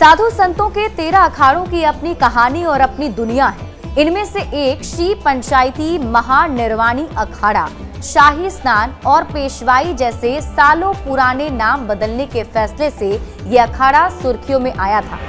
साधु संतों के 13 अखाड़ों की अपनी कहानी और अपनी दुनिया है। इनमें से एक श्री पंचायती महानिर्वाणी अखाड़ा शाही स्नान और पेशवाई जैसे सालों पुराने नाम बदलने के फैसले से ये अखाड़ा सुर्खियों में आया था।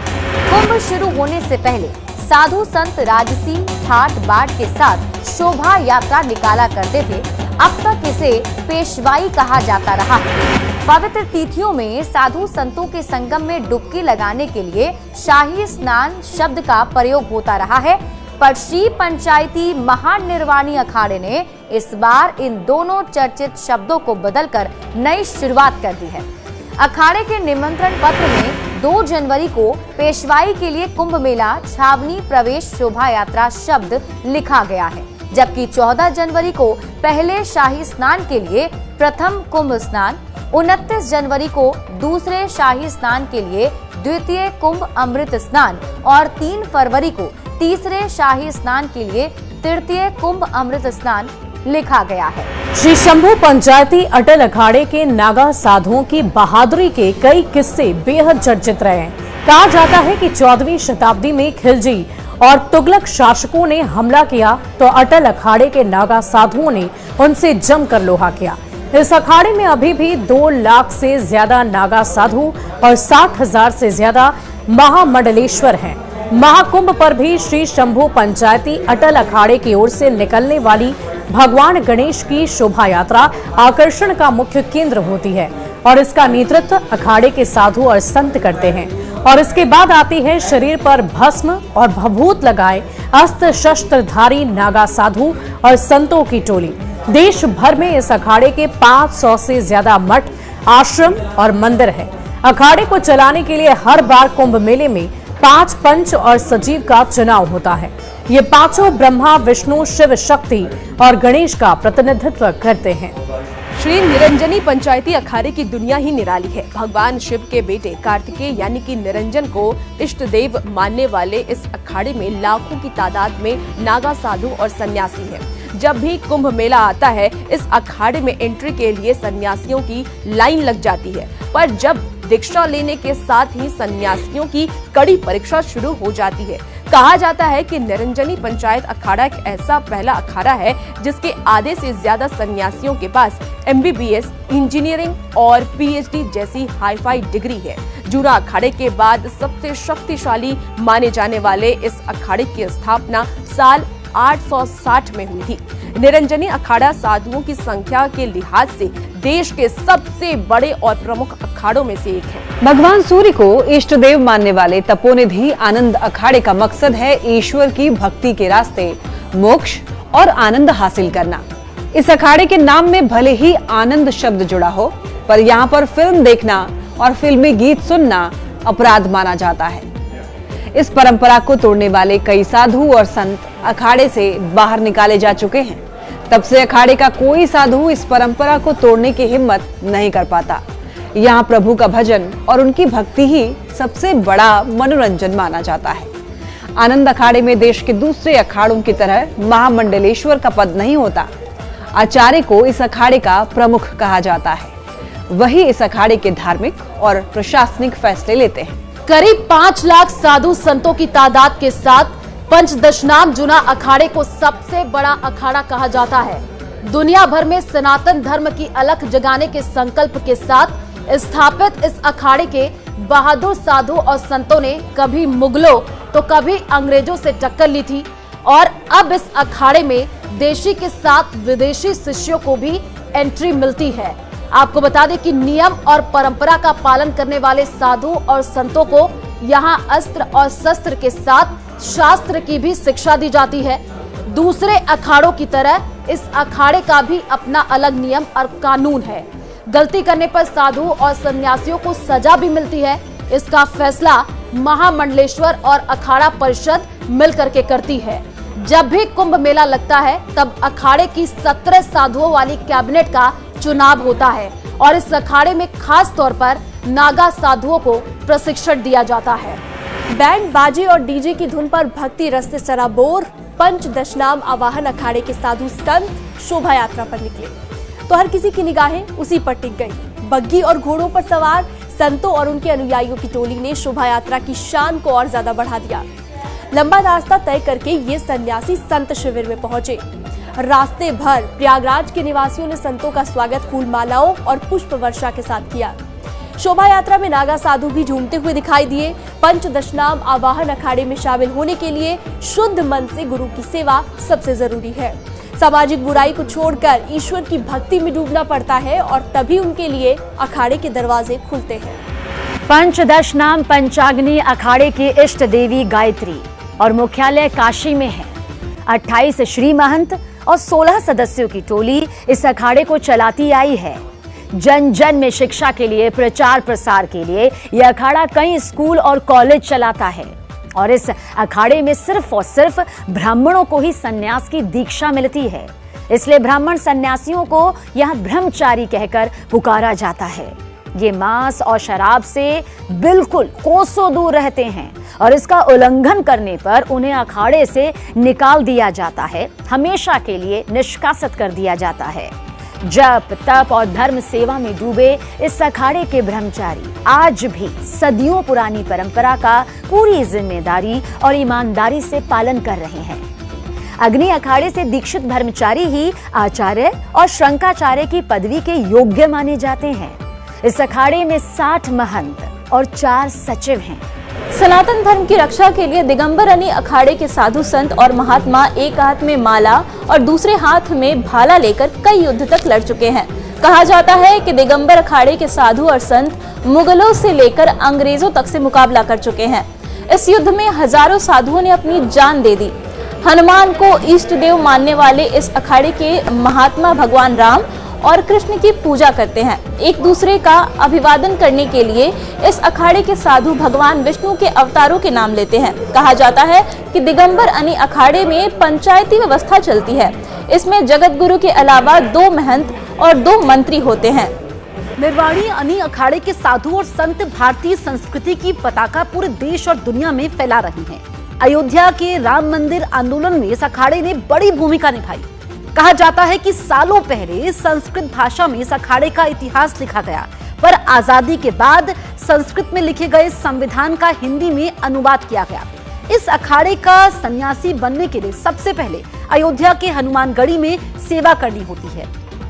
कुंभ शुरू होने से पहले साधु संत राजसी ठाट बाट के साथ शोभा यात्रा निकाला करते थे। अब तक इसे पेशवाई कहा जाता रहा है। पवित्र तिथियों में साधु संतों के संगम में डुबकी लगाने के लिए शाही स्नान शब्द का प्रयोग होता रहा है, पर श्री पंचायती महानिर्वाणी अखाड़े ने इस बार इन दोनों चर्चित शब्दों को बदलकर नई शुरुआत कर दी है। अखाड़े के निमंत्रण पत्र में 2 जनवरी को पेशवाई के लिए कुंभ मेला छावनी प्रवेश शोभा यात्रा शब्द लिखा गया है, जबकि 14 जनवरी को पहले शाही स्नान के लिए प्रथम कुंभ स्नान, 29 जनवरी को दूसरे शाही स्नान के लिए द्वितीय कुंभ अमृत स्नान और 3 फरवरी को तीसरे शाही स्नान के लिए तृतीय कुंभ अमृत स्नान लिखा गया है। श्री शंभू पंचायती अटल अखाड़े के नागा साधुओं की बहादुरी के कई किस्से बेहद चर्चित रहे हैं। कहा जाता है कि 14वीं शताब्दी में खिलजी और तुगलक शासकों ने हमला किया तो अटल अखाड़े के नागा साधुओं ने उनसे जमकर लोहा किया। इस अखाड़े में अभी भी 2 लाख से ज्यादा नागा साधु और 60,000 से ज्यादा महामंडलेश्वर हैं। महाकुंभ पर भी श्री शंभू पंचायती अटल अखाड़े की ओर से निकलने वाली भगवान गणेश की शोभा यात्रा आकर्षण का मुख्य केंद्र होती है और इसका नेतृत्व अखाड़े के साधु और संत करते हैं। और इसके बाद आती है शरीर पर भस्म और भभूत लगाए अस्त्र शस्त्रधारी नागा साधु और संतों की टोली। देश भर में इस अखाड़े के 500 से ज्यादा मठ, आश्रम और मंदिर है। अखाड़े को चलाने के लिए हर बार कुंभ मेले में 5 पंच और सचिव का चुनाव होता है। ये पांचों ब्रह्मा, विष्णु, शिव, शक्ति और गणेश का प्रतिनिधित्व करते हैं। श्री निरंजनी पंचायती अखाड़े की दुनिया ही निराली है। भगवान शिव के बेटे कार्तिकेय यानी कि निरंजन को इष्ट देव मानने वाले इस अखाड़े में लाखों की तादाद में नागा साधु और सन्यासी हैं। जब भी कुंभ मेला आता है, इस अखाड़े में एंट्री के लिए सन्यासियों की लाइन लग जाती है, पर जब दीक्षा लेने के साथ ही सन्यासियों की कड़ी परीक्षा शुरू हो जाती है। कहा जाता है कि निरंजनी पंचायत अखाड़ा एक ऐसा पहला अखाड़ा है जिसके आधे से ज्यादा सन्यासियों के पास MBBS, इंजीनियरिंग और PhD जैसी हाईफाई डिग्री है। जूना अखाड़े के बाद सबसे शक्तिशाली माने जाने वाले इस अखाड़े की स्थापना साल 860 में हुई थी। निरंजनी अखाड़ा साधुओं की संख्या के लिहाज से देश के सबसे बड़े और प्रमुख अखाड़ों में से एक है। भगवान सूर्य को इष्ट देव मानने वाले तपोनिधि आनंद अखाड़े का मकसद है ईश्वर की भक्ति के रास्ते मोक्ष और आनंद हासिल करना। इस अखाड़े के नाम में भले ही आनंद शब्द जुड़ा हो, पर यहाँ पर फिल्म देखना और फिल्मी गीत सुनना अपराध माना जाता है। इस परंपरा को तोड़ने वाले कई साधु और संत अखाड़े से बाहर निकाले जा चुके हैं। तब से अखाड़े का कोई साधु इस परंपरा को तोड़ने की हिम्मत नहीं कर पाता। यहाँ प्रभु का भजन और उनकी भक्ति ही सबसे बड़ा मनोरंजन माना जाता है। आनंद अखाड़े में देश के दूसरे अखाड़ों की तरह महामंडलेश्वर का पद नहीं होता। आचार्य को इस अखाड़े का प्रमुख कहा जाता है। वही इस अखाड़े के धार्मिक और प्रशासनिक फैसले लेते हैं। करीब 5 लाख साधु संतों की तादाद के साथ पंचदशनाम जूना अखाड़े को सबसे बड़ा अखाड़ा कहा जाता है। दुनिया भर में सनातन धर्म की अलख जगाने के संकल्प के साथ स्थापित इस अखाड़े के बहादुर साधु और संतों ने कभी मुगलों तो कभी अंग्रेजों से टक्कर ली थी और अब इस अखाड़े में देशी के साथ विदेशी शिष्यों को भी एंट्री मिलती है। आपको बता दें कि नियम और परंपरा का पालन करने वाले साधु और संतों को यहाँ अस्त्र और शस्त्र के साथ शास्त्र की भी शिक्षा दी जाती है। दूसरे अखाड़ों की तरह इस अखाड़े का भी अपना अलग नियम और कानून है। गलती करने पर साधु और सन्यासियों को सजा भी मिलती है। इसका फैसला महामंडलेश्वर और अखाड़ा परिषद मिलकर के करती है। जब भी कुंभ मेला लगता है तब अखाड़े की 17 साधुओं वाली कैबिनेट का चुनाव होता है और इस अखाड़े में खास तौर पर नागा साधुओं को प्रशिक्षण दिया जाता है। बैंड बाजे और डीजे की धुन पर भक्ति रस से सराबोर पंचदशनाम आवाहन अखाड़े के साधु संत शोभा यात्रा पर निकले तो हर किसी की निगाहें उसी पर टिक गई। बग्गी और घोड़ों पर सवार संतों और उनके अनुयायियों की टोली ने शोभा यात्रा की शान को और ज्यादा बढ़ा दिया। लंबा रास्ता तय करके ये सन्यासी संत शिविर में पहुंचे। रास्ते भर प्रयागराज के निवासियों ने संतों का स्वागत फूल मालाओं और पुष्प वर्षा के साथ किया। शोभा यात्रा में नागा साधु भी झूमते हुए दिखाई दिए। पंचदशनाम आवाहन अखाड़े में शामिल होने के लिए शुद्ध मन से गुरु की सेवा सबसे जरूरी है। सामाजिक बुराई को छोड़कर ईश्वर की भक्ति में डूबना पड़ता है और तभी उनके लिए अखाड़े के दरवाजे खुलते हैं। पंचदशनाम पंचाग्नि अखाड़े की इष्ट देवी गायत्री और मुख्यालय काशी में है। 28 श्री महंत और 16 सदस्यों की टोली इस अखाड़े को चलाती आई है। जन जन में शिक्षा के लिए, प्रचार प्रसार के लिए यह अखाड़ा कई स्कूल और कॉलेज चलाता है और इस अखाड़े में सिर्फ और सिर्फ ब्राह्मणों को ही सन्यास की दीक्षा मिलती है। इसलिए ब्राह्मण सन्यासियों को यहाँ ब्रह्मचारी कहकर पुकारा जाता है। ये मांस और शराब से बिल्कुल कोसों दूर रहते हैं और इसका उल्लंघन करने पर उन्हें अखाड़े से निकाल दिया जाता है, हमेशा के लिए निष्कासित कर दिया जाता है। जप, तप और धर्म सेवा में डूबे इस अखाड़े के ब्रह्मचारी आज भी सदियों पुरानी परंपरा का पूरी जिम्मेदारी और ईमानदारी से पालन कर रहे हैं। अग्नि अखाड़े से दीक्षित ब्रह्मचारी ही आचार्य और शंकाचार्य की पदवी के योग्य माने जाते हैं। इस अखाड़े में 60 महंत और 4 सचिव हैं। सनातन धर्म की रक्षा के लिए दिगंबर यानी अखाड़े के साधु संत और महात्मा एक हाथ में माला और दूसरे हाथ में भाला लेकर कई युद्ध तक लड़ चुके हैं। कहा जाता है कि दिगंबर अखाड़े के साधु और संत मुगलों से लेकर अंग्रेजों तक से मुकाबला कर चुके हैं। इस युद्ध में हजारों साधुओं ने अपनी जान दे दी। हनुमान को इष्ट देव मानने वाले इस अखाड़े के महात्मा भगवान राम और कृष्ण की पूजा करते हैं। एक दूसरे का अभिवादन करने के लिए इस अखाड़े के साधु भगवान विष्णु के अवतारों के नाम लेते हैं। कहा जाता है कि दिगंबर यानी अखाड़े में पंचायती व्यवस्था चलती है। इसमें जगत गुरु के अलावा 2 महंत और 2 मंत्री होते हैं। निर्वाणी यानी अखाड़े के साधु और संत भारतीय संस्कृति की पताका पूरे देश और दुनिया में फैला रहे हैं। अयोध्या के राम मंदिर आंदोलन में इस अखाड़े ने बड़ी भूमिका निभाई। कहा जाता है कि सालों पहले संस्कृत भाषा में इस अखाड़े का इतिहास लिखा गया, पर आजादी के बाद संस्कृत में लिखे गए संविधान का हिंदी में अनुवाद किया गया। इस अखाड़े का सन्यासी बनने के लिए सबसे पहले अयोध्या के हनुमानगढ़ी में सेवा करनी होती है।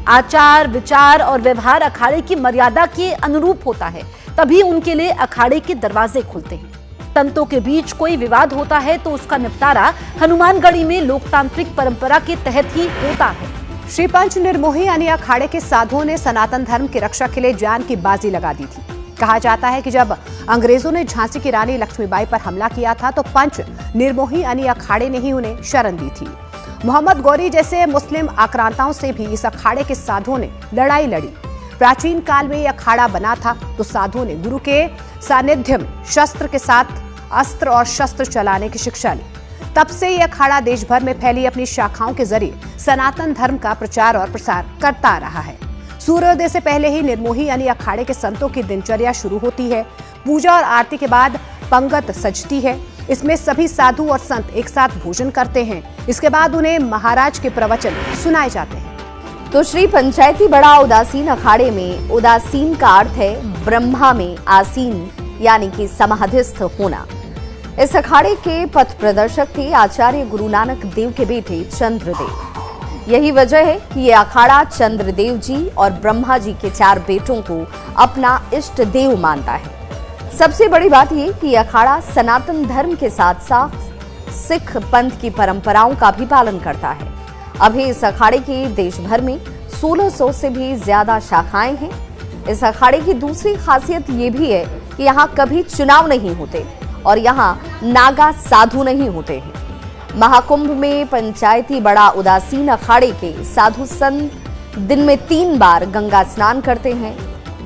आचार, विचार और व्यवहार अखाड़े की मर्यादा के अनुरूप होता है, तभी उनके लिए अखाड़े के दरवाजे खुलते हैं। संतों के बीच कोई विवाद होता है तो उसका निपटारा हनुमानगढ़ी में लोकतांत्रिक परंपरा के तहत ही होता है। श्री पंच निर्मोही यानी अखाड़े के साधुओं ने सनातन धर्म की रक्षा के लिए जान की बाजी लगा दी थी। कहा जाता है कि जब अंग्रेजों ने झांसी की रानी लक्ष्मीबाई पर हमला किया था तो पंच निर्मोही यानी अखाड़े ने ही उन्हें शरण दी थी। मोहम्मद गौरी जैसे मुस्लिम आक्रांताओं से भी इस अखाड़े के साधुओं ने लड़ाई लड़ी। प्राचीन काल में यह अखाड़ा बना था तो साधुओं ने गुरु के सानिध्य में शस्त्र के साथ अस्त्र और शस्त्र चलाने की शिक्षा ली। तब से यह अखाड़ा देश भर में फैली अपनी शाखाओं के जरिए सनातन धर्म का प्रचार और प्रसार करता रहा है। सूर्योदय से पहले ही निर्मोही यानी अखाड़े के संतों की दिनचर्या शुरू होती है। पूजा और आरती के बाद पंगत सजती है। इसमें सभी साधु और संत एक साथ भोजन करते हैं। इसके बाद उन्हें महाराज के प्रवचन सुनाए जाते हैं। तो श्री पंचायती बड़ा उदासीन अखाड़े में उदासीन का अर्थ है ब्रह्मा में आसीन यानी कि समाधिस्थ होना। इस अखाड़े के पथ प्रदर्शक थे आचार्य गुरु नानक देव के बेटे चंद्रदेव। यही वजह है कि ये अखाड़ा चंद्रदेव जी और ब्रह्मा जी के 4 बेटों को अपना इष्ट देव मानता है। सबसे बड़ी बात ये कि अखाड़ा सनातन धर्म के साथ साथ सिख पंथ की परंपराओं का भी पालन करता है। अभी इस अखाड़े की देश भर में 1600 से भी ज्यादा शाखाएं हैं। इस अखाड़े की दूसरी खासियत ये भी है कि यहाँ कभी चुनाव नहीं होते और यहाँ नागा साधु नहीं होते हैं। महाकुंभ में पंचायती बड़ा उदासीन अखाड़े के साधु संत दिन में 3 बार गंगा स्नान करते हैं,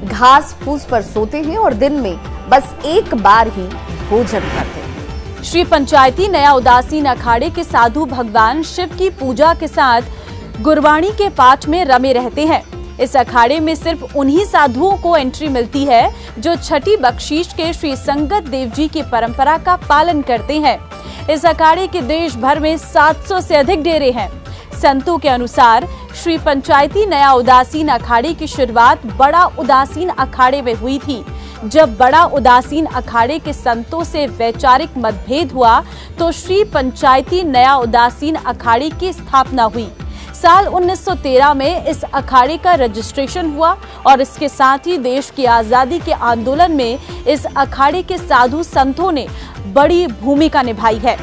घास फूस पर सोते हैं और दिन में बस 1 बार ही भोजन करते हैं। श्री पंचायती नया उदासीन अखाड़े के साधु भगवान शिव की पूजा के साथ गुरबाणी के पाठ में रमे रहते हैं। इस अखाड़े में सिर्फ उन्हीं साधुओं को एंट्री मिलती है जो छठी बख्शीश के श्री संगत देव जी की परंपरा का पालन करते हैं। इस अखाड़े के देश भर में 700 से अधिक डेरे हैं। संतों के अनुसार श्री पंचायती नया उदासीन अखाड़े की शुरुआत बड़ा उदासीन अखाड़े में हुई थी। जब बड़ा उदासीन अखाड़े के संतों से वैचारिक मतभेद हुआ तो श्री पंचायती नया उदासीन अखाड़े की स्थापना हुई। साल 1913 में इस अखाड़े का रजिस्ट्रेशन हुआ और इसके साथ ही देश की आजादी के आंदोलन में इस अखाड़े के साधु संतों ने बड़ी भूमिका निभाई है।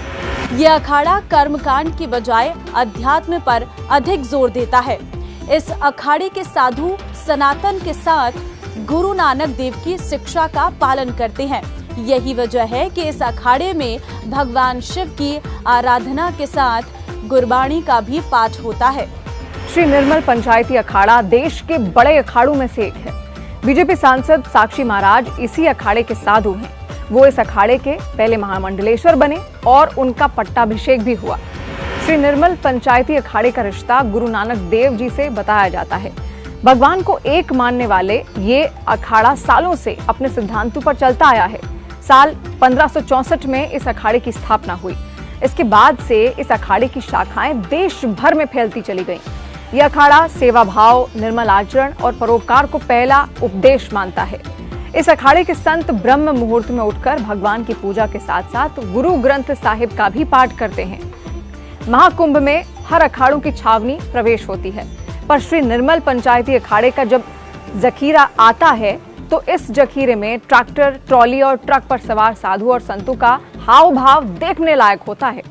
यह अखाड़ा कर्मकांड की बजाय अध्यात्म पर अधिक जोर देता है। इस अखाड़े के साधु सनातन के साथ गुरु नानक देव की शिक्षा का पालन करते हैं। यही वजह है कि इस अखाड़े में भगवान शिव की आराधना के साथ गुरबाणी का भी पाठ होता है। श्री निर्मल पंचायती अखाड़ा देश के बड़े अखाड़ों में से एक है। बीजेपी सांसद साक्षी महाराज इसी अखाड़े के साधु हैं। वो इस अखाड़े के पहले महामंडलेश्वर बने और उनका पट्टाभिषेक भी हुआ। श्री निर्मल पंचायती अखाड़े का रिश्ता गुरु नानक देव जी से बताया जाता है। भगवान को एक मानने वाले ये अखाड़ा सालों से अपने सिद्धांतों पर चलता आया है। साल 1564 में इस अखाड़े की स्थापना हुई। इसके बाद से इस अखाड़े की शाखाएं देश भर में फैलती चली गईं। यह अखाड़ा सेवा भाव, निर्मल आचरण और परोपकार को पहला उपदेश मानता है। इस अखाड़े के संत ब्रह्म मुहूर्त में उठकर भगवान की पूजा के साथ साथ गुरु ग्रंथ साहिब का भी पाठ करते हैं। महाकुंभ में हर अखाड़ों की छावनी प्रवेश होती है, पर श्री निर्मल पंचायती अखाड़े का जब जखीरा आता है तो इस जखीरे में ट्रैक्टर, ट्रॉली और ट्रक पर सवार साधु और संतों का हाव भाव देखने लायक होता है।